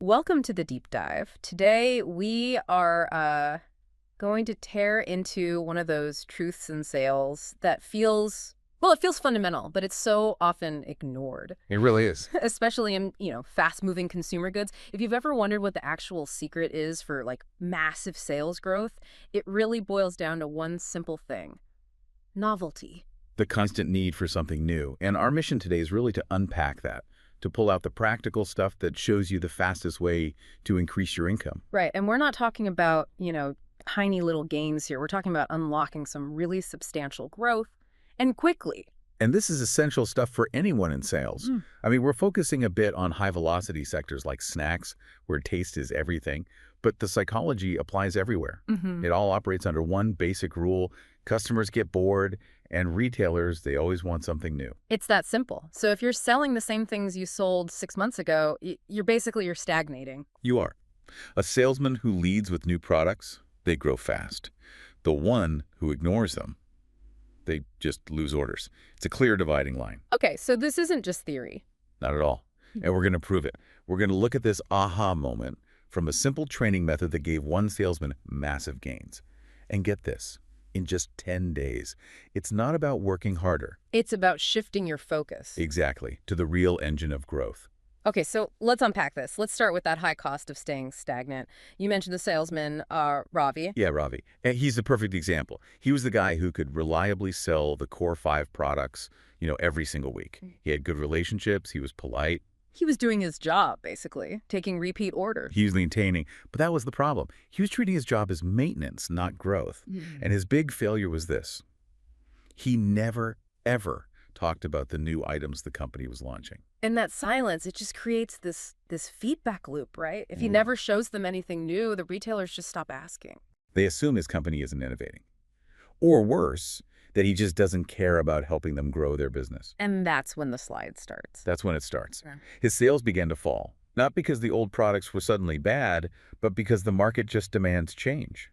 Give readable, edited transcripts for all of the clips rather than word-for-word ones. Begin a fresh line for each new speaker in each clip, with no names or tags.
Welcome to the deep dive. Today we are going to tear into one of those truths in sales that feels, well, it feels fundamental, but it's so often ignored,
It really is.
especially in, fast-moving consumer goods. If you've ever wondered what the actual secret is for like massive sales growth, it really boils down to one simple thing: novelty.
The constant need for something new. And our mission today is really to unpack that, to pull out the practical stuff that shows you the fastest way to increase your income.
Right. And we're not talking about, tiny little gains here. We're talking about unlocking some really substantial growth and quickly.
And this is essential stuff for anyone in sales. I mean, we're focusing a bit on high-velocity sectors like snacks, where taste is everything, but the psychology applies everywhere. It all operates under one basic rule: customers get bored, and retailers, they always want something new.
It's that simple. So if you're selling the same things you sold 6 months ago, you're stagnating.
You are. A salesman who leads with new products, they grow fast. The one who ignores them, they just lose orders. It's a clear dividing line.
Okay, so this isn't just theory.
Not at all. And we're going to prove it. We're going to look at this aha moment from a simple training method that gave one salesman massive gains. And get this, in just 10 days. It's not about working harder.
It's about shifting your focus.
Exactly, to the real engine of growth.
Okay, so let's unpack this. Let's start with that high cost of staying stagnant. You mentioned the salesman, Ravi.
Yeah, Ravi. And he's the perfect example. He was the guy who could reliably sell the core 5 products, every single week. He had good relationships. He was polite.
He was doing his job, basically, taking repeat orders.
He was maintaining. But that was the problem. He was treating his job as maintenance, not growth. And his big failure was this: he never, ever talked about the new items the company was launching.
And that silence, it just creates this feedback loop, right? If he never shows them anything new, the retailers just stop asking.
They assume his company isn't innovating. Or worse, that he just doesn't care about helping them grow their business.
And that's when the slide starts.
That's when it starts.
Yeah.
His sales began to fall, not because the old products were suddenly bad, but because the market just demands change.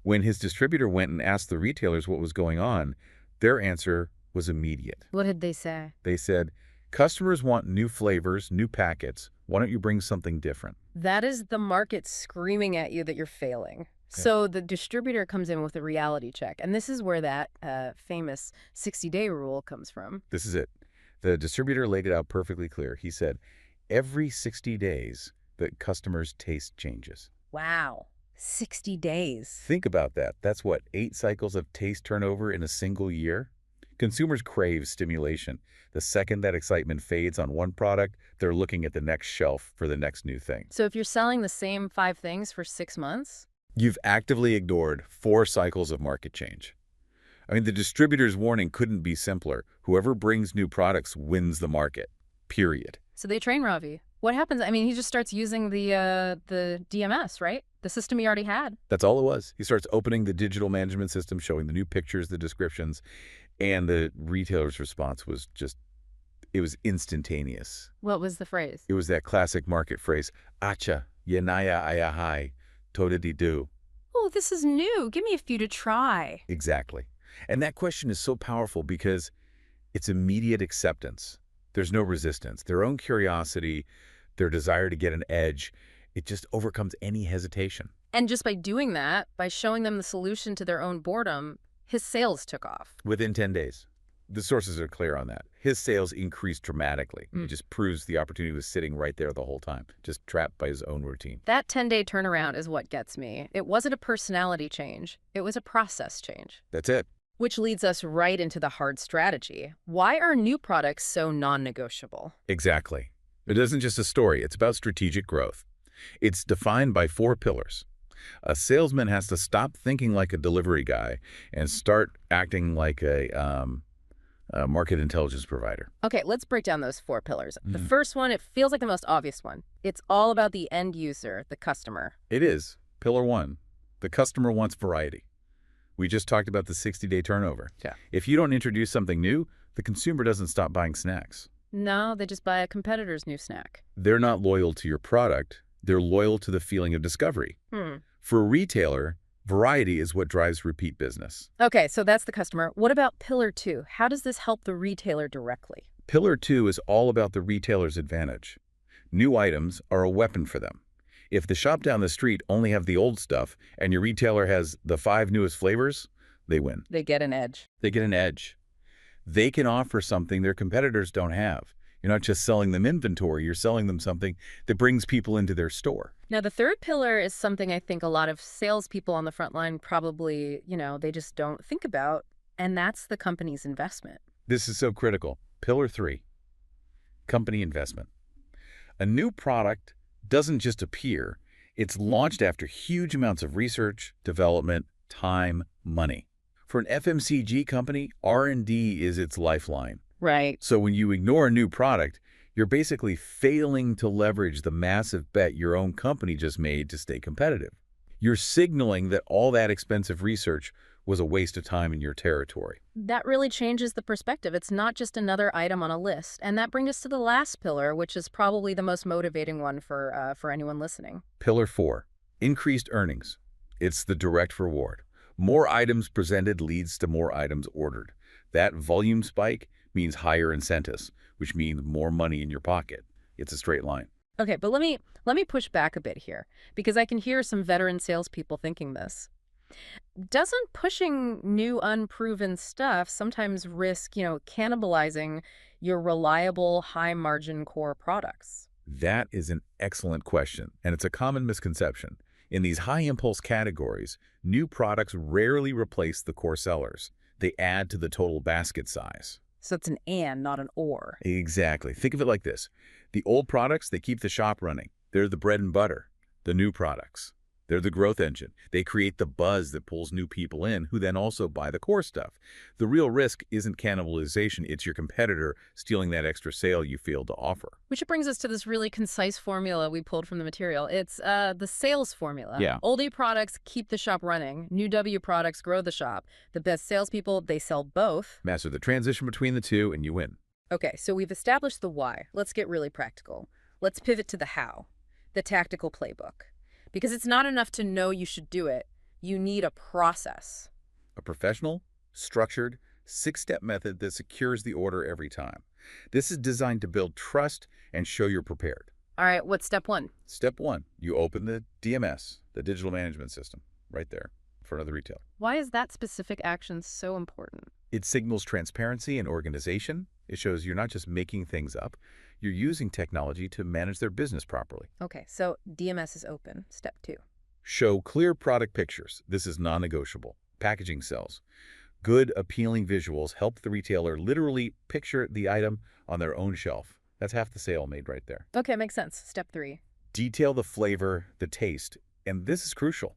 When his distributor went and asked the retailers what was going on, their answer was immediate.
What did they say?
They said, "Customers want new flavors, new packets. Why don't you bring something different?"
That is the market screaming at you that you're failing. So the distributor comes in with a reality check. And this is where that famous 60-day rule comes from.
This is it. The distributor laid it out perfectly clear. He said, every 60 days, the customer's taste changes.
Wow. 60 days.
Think about that. That's what, 8 cycles of taste turnover in a single year? Consumers crave stimulation. The second that excitement fades on one product, they're looking at the next shelf for the next new thing.
So if you're selling the same 5 things for 6 months,
you've actively ignored 4 cycles of market change. I mean, the distributor's warning couldn't be simpler. Whoever brings new products wins the market, period.
So they train Ravi. What happens? I mean, he just starts using the DMS, right? The system he already had.
That's all it was. He starts opening the digital management system, showing the new pictures, the descriptions, and the retailer's response was just, it was instantaneous.
What was the phrase?
It was that classic market phrase, "Acha, yanaya ayahai, toda-di-do."
Oh, this is new. Give me a few to try.
Exactly. And that question is so powerful because it's immediate acceptance. There's no resistance. Their own curiosity, their desire to get an edge, it just overcomes any hesitation.
And just by doing that, by showing them the solution to their own boredom, his sales took off.
Within 10 days. The sources are clear on that. His sales increased dramatically. It just proves the opportunity was sitting right there the whole time, just trapped by his own routine.
That 10-day turnaround is what gets me. It wasn't a personality change. It was a process change.
That's it.
Which leads us right into the hard strategy. Why are new products so non-negotiable?
Exactly. It isn't just a story. It's about strategic growth. It's defined by 4 pillars. A salesman has to stop thinking like a delivery guy and start acting like a market intelligence provider.
Okay, let's break down those 4 pillars. The first one, it feels like the most obvious one. It's all about the end user, the customer.
It is. Pillar 1. The customer wants variety. We just talked about the 60-day turnover.
Yeah.
If you don't introduce something new, the consumer doesn't stop buying snacks.
No, they just buy a competitor's new snack.
They're not loyal to your product. They're loyal to the feeling of discovery. For a retailer, variety is what drives repeat business.
Okay, so that's the customer. What about pillar 2? How does this help the retailer directly?
Pillar 2 is all about the retailer's advantage. New items are a weapon for them. If the shop down the street only have the old stuff and your retailer has the 5 newest flavors, they win.
They get an edge.
They get an edge. They can offer something their competitors don't have. You're not just selling them inventory, you're selling them something that brings people into their store.
Now, the third pillar is something I think a lot of salespeople on the front line probably, they just don't think about, and that's the company's investment.
This is so critical. Pillar 3, company investment. A new product doesn't just appear, it's launched after huge amounts of research, development, time, money. For an FMCG company, R&D is its lifeline.
Right.
So when you ignore a new product, you're basically failing to leverage the massive bet your own company just made to stay competitive. You're signaling that all that expensive research was a waste of time in your territory.
That really changes the perspective. It's not just another item on a list. And that brings us to the last pillar, which is probably the most motivating one for anyone listening.
Pillar 4, increased earnings. It's the direct reward. More items presented leads to more items ordered. That volume spike means higher incentives, which means more money in your pocket. It's a straight line.
Okay, but let me push back a bit here, because I can hear some veteran salespeople thinking this. Doesn't pushing new, unproven stuff sometimes risk, cannibalizing your reliable, high-margin core products?
That is an excellent question, and it's a common misconception. In these high-impulse categories, new products rarely replace the core sellers. They add to the total basket size.
So it's an and, not an or.
Exactly. Think of it like this. The old products, they keep the shop running. They're the bread and butter. The new products, they're the growth engine. They create the buzz that pulls new people in who then also buy the core stuff. The real risk isn't cannibalization. It's your competitor stealing that extra sale you failed to offer.
Which brings us to this really concise formula we pulled from the material. It's the sales formula.
Yeah.
Oldie products keep the shop running. New W products grow the shop. The best salespeople, they sell both.
Master the transition between the two and you win.
Okay, so we've established the why. Let's get really practical. Let's pivot to the how, the tactical playbook. Because it's not enough to know you should do it. You need a process.
A professional, structured, 6-step method that secures the order every time. This is designed to build trust and show you're prepared.
All right, what's step 1?
Step 1, you open the DMS, the digital management system, right there for another retailer.
Why is that specific action so important?
It signals transparency and organization. It shows you're not just making things up. You're using technology to manage their business properly.
Okay, so DMS is open. Step 2.
Show clear product pictures. This is non-negotiable. Packaging sells. Good, appealing visuals help the retailer literally picture the item on their own shelf. That's half the sale made right there.
Okay, makes sense. Step 3.
Detail the flavor, the taste, and this is crucial.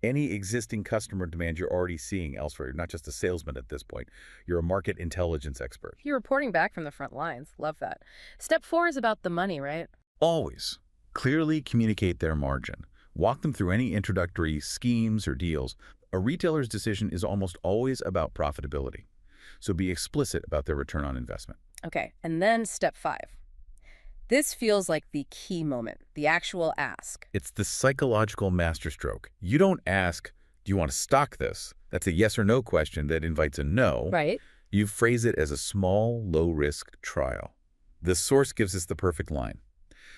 Any existing customer demand you're already seeing elsewhere. You're not just a salesman at this point. You're a market intelligence expert.
You're reporting back from the front lines. Love that. Step 4 is about the money, right?
Always. Clearly communicate their margin. Walk them through any introductory schemes or deals. A retailer's decision is almost always about profitability. So be explicit about their return on investment.
Okay, and then step 5. This feels like the key moment, the actual ask.
It's the psychological masterstroke. You don't ask, do you want to stock this? That's a yes or no question that invites a no.
Right.
You phrase it as a small, low-risk trial. The source gives us the perfect line.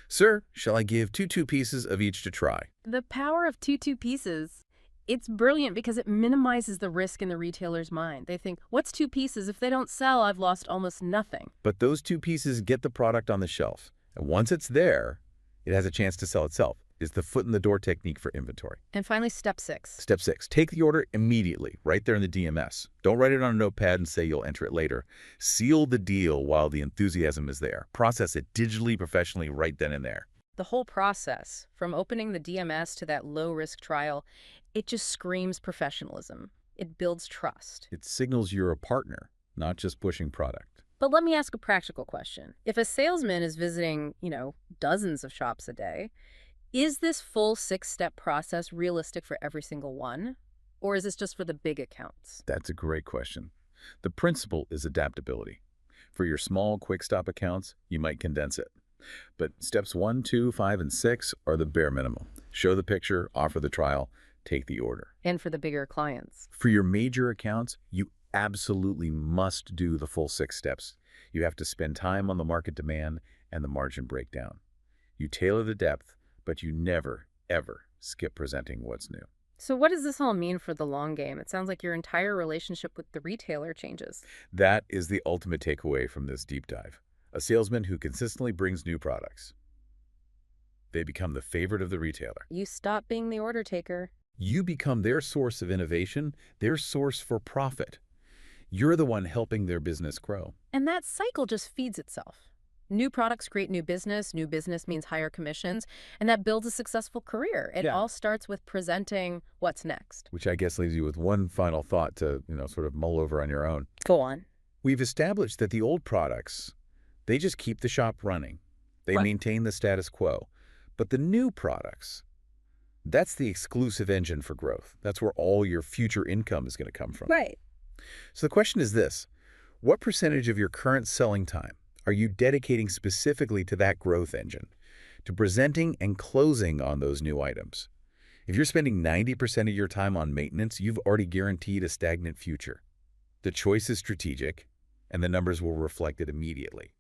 Sir, shall I give two pieces of each to try?
The power of two pieces. It's brilliant because it minimizes the risk in the retailer's mind. They think, what's 2 pieces? If they don't sell, I've lost almost nothing.
But those 2 pieces get the product on the shelf. And once it's there, it has a chance to sell itself. It's the foot-in-the-door technique for inventory.
And finally, step 6.
Step 6, take the order immediately, right there in the DMS. Don't write it on a notepad and say you'll enter it later. Seal the deal while the enthusiasm is there. Process it digitally, professionally, right then and there.
The whole process, from opening the DMS to that low-risk trial, it just screams professionalism. It builds trust.
It signals you're a partner, not just pushing product.
But let me ask a practical question. If a salesman is visiting, dozens of shops a day, is this full 6-step process realistic for every single one? Or is this just for the big accounts?
That's a great question. The principle is adaptability. For your small, quick-stop accounts, you might condense it. But steps 1, 2, 5, and 6 are the bare minimum. Show the picture, offer the trial, take the order.
And for the bigger clients?
For your major accounts, you absolutely must do the full 6 steps. You have to spend time on the market demand and the margin breakdown. You tailor the depth, but you never, ever skip presenting what's new.
So what does this all mean for the long game? It sounds like your entire relationship with the retailer changes.
That is the ultimate takeaway from this deep dive. A salesman who consistently brings new products. They become the favorite of the retailer.
You stop being the order taker.
You become their source of innovation, their source for profit. You're the one helping their business grow.
And that cycle just feeds itself. New products create new business means higher commissions, and that builds a successful career. It
Yeah.
all starts with presenting what's next.
Which I guess leaves you with one final thought to, sort of mull over on your own.
Go on.
We've established that the old products, they just keep the shop running. They
What?
maintain the status quo. But the new products, that's the exclusive engine for growth. That's where all your future income is going to come from.
Right.
So the question is this: what percentage of your current selling time are you dedicating specifically to that growth engine, to presenting and closing on those new items? If you're spending 90% of your time on maintenance, you've already guaranteed a stagnant future. The choice is strategic, and the numbers will reflect it immediately.